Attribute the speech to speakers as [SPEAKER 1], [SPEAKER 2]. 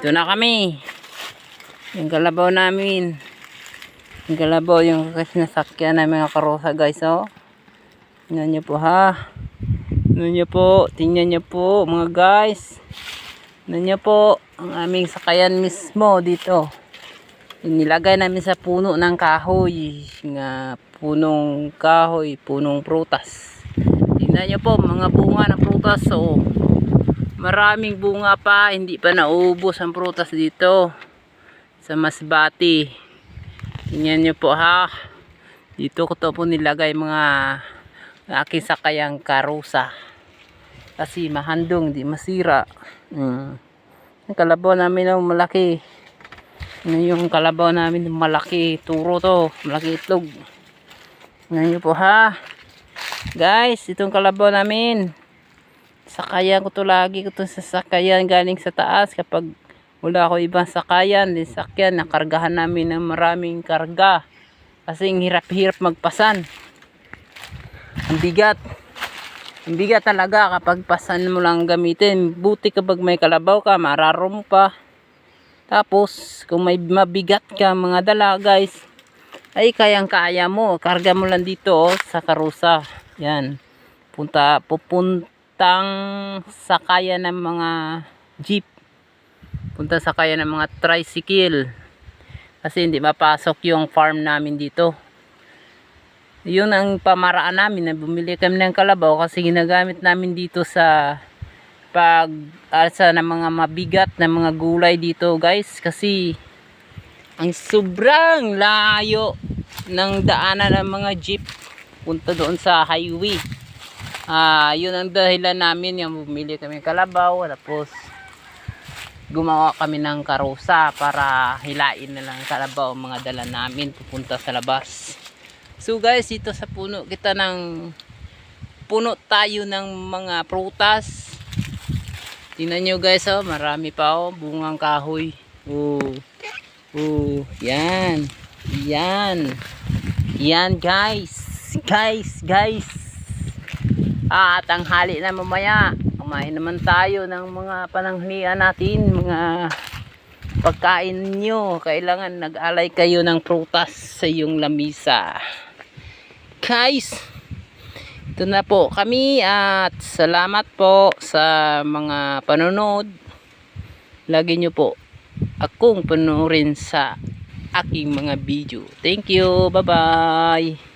[SPEAKER 1] Ito na kami. Yung kalabaw namin. Yung kalabaw, yung nasakyan na mga karosa guys, oh. Tingnan nyo po ha. Tingnan nyo po. Tingnan nyo po mga guys. Tingnan nyo po. Ang aming sakayan mismo dito. Nilagay namin sa puno ng kahoy. Nga punong kahoy, punong prutas. Tingnan nyo po mga bunga ng prutas, oh. Maraming bunga pa. Hindi pa naubos ang prutas dito. Sa Masbati. Tingnan nyo po ha. Dito ko to po nilagay mga aking sakayang karusa. Kasi mahandong, di masira. Ang kalabaw namin ang malaki. Yung kalabaw namin malaki. Turo to. Malaki itlog. Tingnan nyo po ha. Guys, itong kalabaw namin. Sakayan ko to lagi. Ko to sa sakayan galing sa taas. Kapag wala ako ibang sakayan, sakyan, nakargahan namin ng maraming karga. Kasi hirap-hirap magpasan. Ang bigat. Ang bigat talaga kapag pasan mo lang gamitin. Buti kapag may kalabaw ka, mararo mo pa. Tapos, kung may mabigat ka mga dala guys, ay kayang-kaya mo. Karga mo lang dito oh, sa karusa. Yan. Pupuntang sakayan ng mga jeep. Punta sa kaya ng mga tricycle kasi hindi mapasok yung farm namin dito. Yun ang pamaraan namin na bumili kami ng kalabaw kasi ginagamit namin dito sa pag-alsa ng mga mabigat na mga gulay dito guys, kasi ang sobrang layo ng daanan ng mga jeep punta doon sa highway. Yun ang dahilan namin yung bumili kami ng kalabaw, tapos gumawa kami ng karusa para hilain na lang kalabaw ang mga dala namin pupunta sa labas. So guys, dito sa puno tayo ng mga prutas. Tingnan nyo guys, oh, marami pa oh, bungang kahoy. Yan. Yan guys. Guys. Tanghali na mamaya. Kumain naman tayo ng mga pananghalian natin, mga pagkain nyo. Kailangan nag-alay kayo ng prutas sa iyong lamisa. Guys, ito na po kami at salamat po sa mga panonood. Lagi nyo po akong panoorin sa aking mga video. Thank you. Bye-bye.